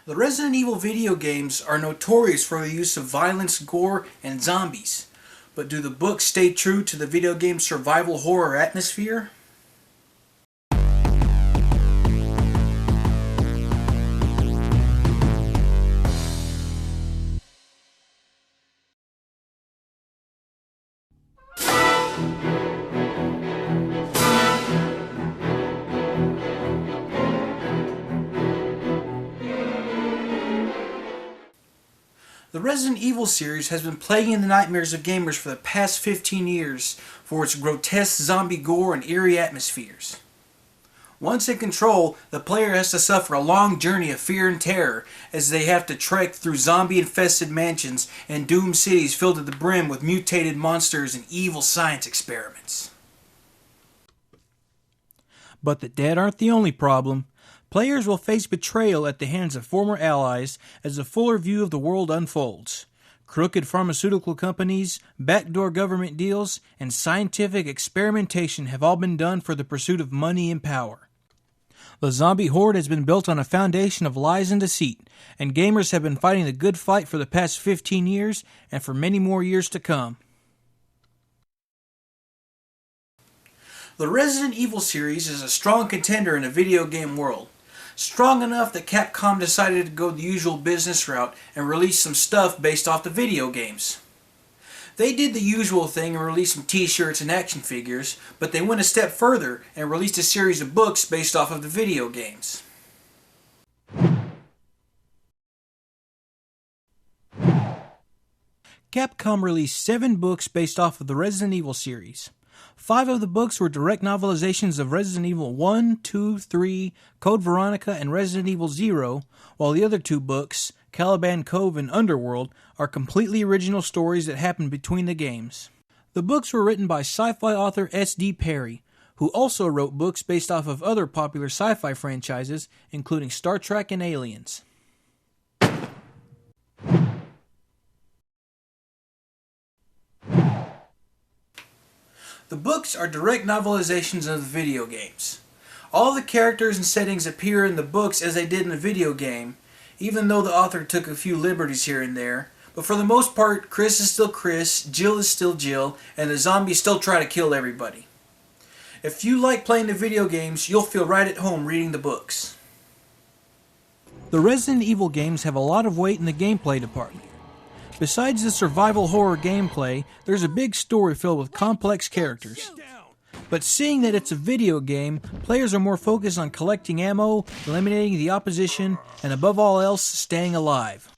The Resident Evil video games are notorious for the use of violence, gore, and zombies. But do the books stay true to the video game's survival horror atmosphere? The Resident Evil series has been plaguing the nightmares of gamers for the past 15 years for its grotesque zombie gore and eerie atmospheres. Once in control, the player has to suffer a long journey of fear and terror as they have to trek through zombie-infested mansions and doomed cities filled to the brim with mutated monsters and evil science experiments. But the dead aren't the only problem. Players will face betrayal at the hands of former allies as a fuller view of the world unfolds. Crooked pharmaceutical companies, backdoor government deals, and scientific experimentation have all been done for the pursuit of money and power. The zombie horde has been built on a foundation of lies and deceit, and gamers have been fighting the good fight for the past 15 years and for many more years to come. The Resident Evil series is a strong contender in the video game world. Strong enough that Capcom decided to go the usual business route and release some stuff based off the video games. They did the usual thing and released some t-shirts and action figures, but they went a step further and released a series of books based off of the video games. Capcom released 7 books based off of the Resident Evil series. 5 of the books were direct novelizations of Resident Evil 1, 2, 3, Code Veronica, and Resident Evil 0, while the other 2 books, Caliban Cove and Underworld, are completely original stories that happened between the games. The books were written by sci-fi author S.D. Perry, who also wrote books based off of other popular sci-fi franchises, including Star Trek and Aliens. The books are direct novelizations of the video games. All the characters and settings appear in the books as they did in the video game, even though the author took a few liberties here and there, but for the most part, Chris is still Chris, Jill is still Jill, and the zombies still try to kill everybody. If you like playing the video games, you'll feel right at home reading the books. The Resident Evil games have a lot of weight in the gameplay department. Besides the survival horror gameplay, there's a big story filled with complex characters. But seeing that it's a video game, players are more focused on collecting ammo, eliminating the opposition, and above all else, staying alive.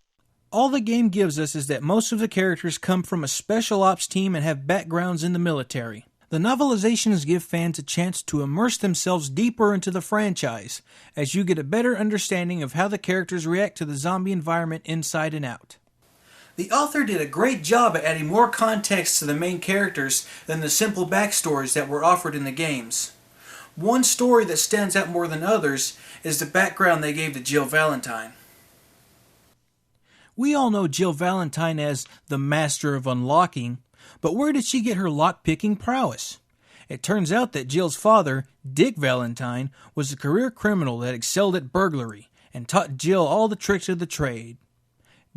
All the game gives us is that most of the characters come from a special ops team and have backgrounds in the military. The novelizations give fans a chance to immerse themselves deeper into the franchise, as you get a better understanding of how the characters react to the zombie environment inside and out. The author did a great job at adding more context to the main characters than the simple backstories that were offered in the games. One story that stands out more than others is the background they gave to Jill Valentine. We all know Jill Valentine as the Master of Unlocking, but where did she get her lock-picking prowess? It turns out that Jill's father, Dick Valentine, was a career criminal that excelled at burglary and taught Jill all the tricks of the trade.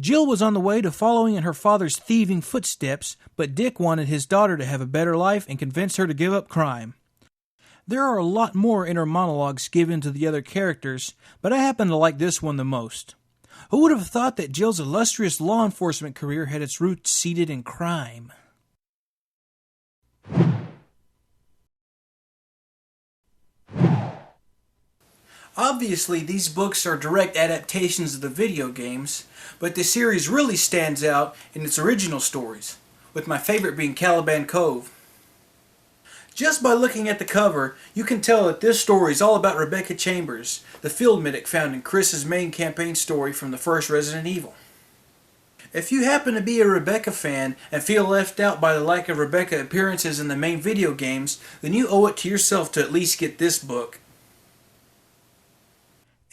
Jill was on the way to following in her father's thieving footsteps, but Dick wanted his daughter to have a better life and convinced her to give up crime. There are a lot more inner monologues given to the other characters, but I happen to like this one the most. Who would have thought that Jill's illustrious law enforcement career had its roots seated in crime? Obviously, these books are direct adaptations of the video games, but the series really stands out in its original stories, with my favorite being Caliban Cove. Just by looking at the cover, you can tell that this story is all about Rebecca Chambers, the field medic found in Chris's main campaign story from the first Resident Evil. If you happen to be a Rebecca fan and feel left out by the lack of Rebecca appearances in the main video games, then you owe it to yourself to at least get this book.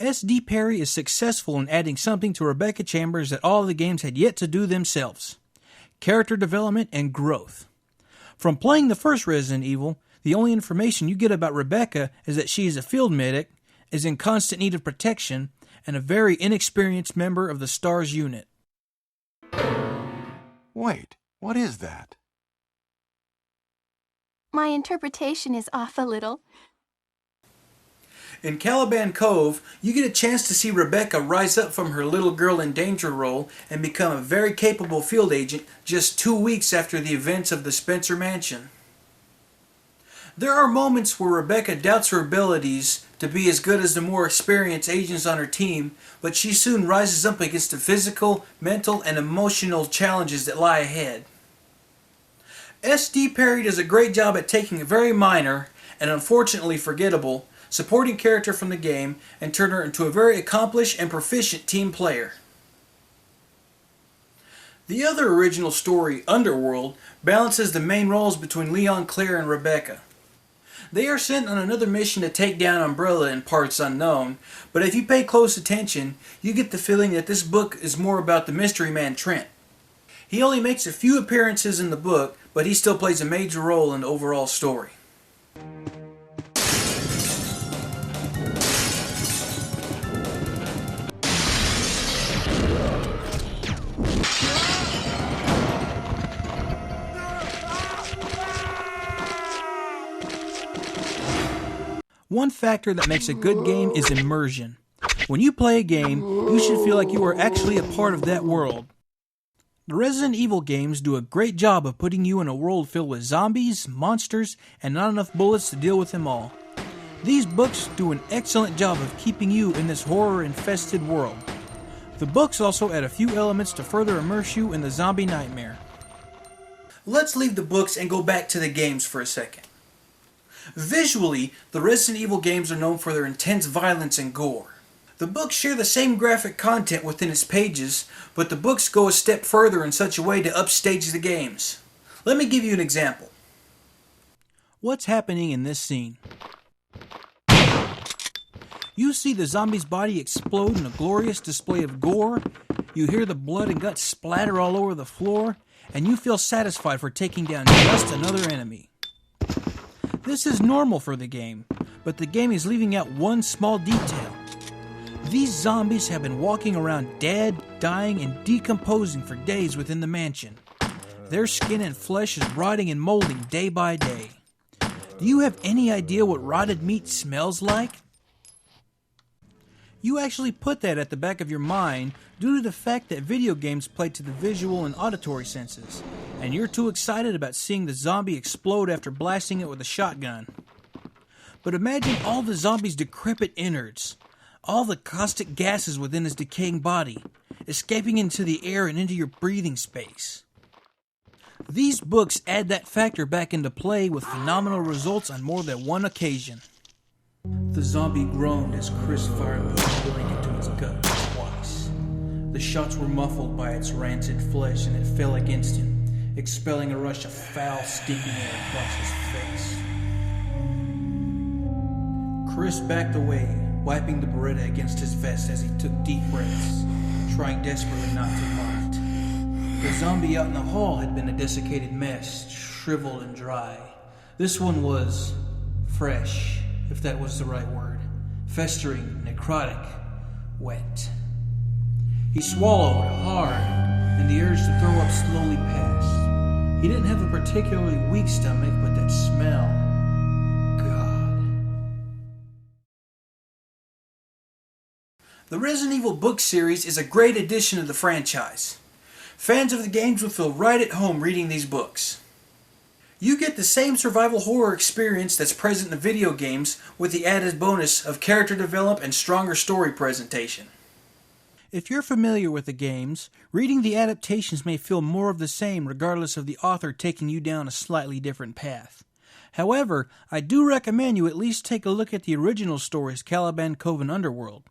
S.D. Perry is successful in adding something to Rebecca Chambers that all of the games had yet to do themselves: character development and growth. From playing the first Resident Evil, the only information you get about Rebecca is that she is a field medic, is in constant need of protection, and a very inexperienced member of the STARS unit. Wait, what is that? My interpretation is off a little. In Caliban Cove, you get a chance to see Rebecca rise up from her little girl in danger role and become a very capable field agent just 2 weeks after the events of the Spencer Mansion. There are moments where Rebecca doubts her abilities to be as good as the more experienced agents on her team, but she soon rises up against the physical, mental, and emotional challenges that lie ahead. S.D. Perry does a great job at taking a very minor, and unfortunately forgettable, supporting character from the game and turn her into a very accomplished and proficient team player. The other original story, Underworld, balances the main roles between Leon, Claire, and Rebecca. They are sent on another mission to take down Umbrella in parts unknown, but if you pay close attention, you get the feeling that this book is more about the mystery man Trent. He only makes a few appearances in the book, but he still plays a major role in the overall story. One factor that makes a good game is immersion. When you play a game, you should feel like you are actually a part of that world. The Resident Evil games do a great job of putting you in a world filled with zombies, monsters, and not enough bullets to deal with them all. These books do an excellent job of keeping you in this horror-infested world. The books also add a few elements to further immerse you in the zombie nightmare. Let's leave the books and go back to the games for a second. Visually, the Resident Evil games are known for their intense violence and gore. The books share the same graphic content within its pages, but the books go a step further in such a way to upstage the games. Let me give you an example. What's happening in this scene? You see the zombie's body explode in a glorious display of gore, you hear the blood and guts splatter all over the floor, and you feel satisfied for taking down just another enemy. This is normal for the game, but the game is leaving out one small detail. These zombies have been walking around dead, dying, and decomposing for days within the mansion. Their skin and flesh is rotting and molding day by day. Do you have any idea what rotted meat smells like? You actually put that at the back of your mind due to the fact that video games play to the visual and auditory senses, and you're too excited about seeing the zombie explode after blasting it with a shotgun. But imagine all the zombie's decrepit innards, all the caustic gases within his decaying body, escaping into the air and into your breathing space. These books add that factor back into play with phenomenal results on more than one occasion. The zombie groaned as Chris fired a blank into its gut twice. The shots were muffled by its rancid flesh and it fell against him, expelling a rush of foul, stinking air across his face. Chris backed away, wiping the Beretta against his vest as he took deep breaths, trying desperately not to vomit. The zombie out in the hall had been a desiccated mess, shriveled and dry. This one was fresh, if that was the right word. Festering, necrotic, wet. He swallowed hard, and the urge to throw up slowly passed. He didn't have a particularly weak stomach, but that smell. God. The Resident Evil book series is a great addition to the franchise. Fans of the games will feel right at home reading these books. You get the same survival horror experience that's present in the video games with the added bonus of character development and stronger story presentation. If you're familiar with the games, reading the adaptations may feel more of the same regardless of the author taking you down a slightly different path. However, I do recommend you at least take a look at the original stories Caliban Cove and Underworld.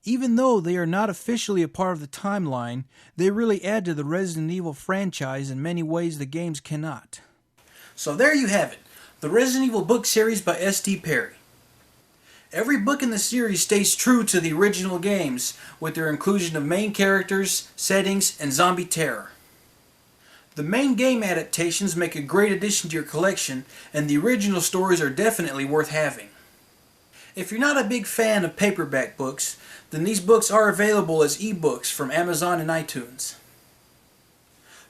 Even though they are not officially a part of the timeline, they really add to the Resident Evil franchise in many ways the games cannot. So there you have it, the Resident Evil book series by S.D. Perry. Every book in the series stays true to the original games, with their inclusion of main characters, settings, and zombie terror. The main game adaptations make a great addition to your collection, and the original stories are definitely worth having. If you're not a big fan of paperback books, then these books are available as ebooks from Amazon and iTunes.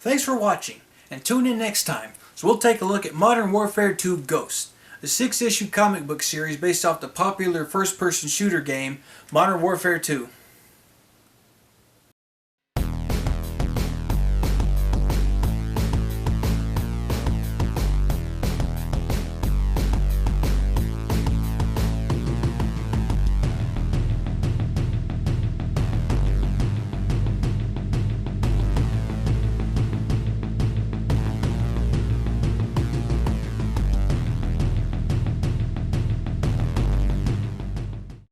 Thanks for watching, and tune in next time, so we'll take a look at Modern Warfare 2 Ghost, a 6-issue comic book series based off the popular first-person shooter game Modern Warfare 2.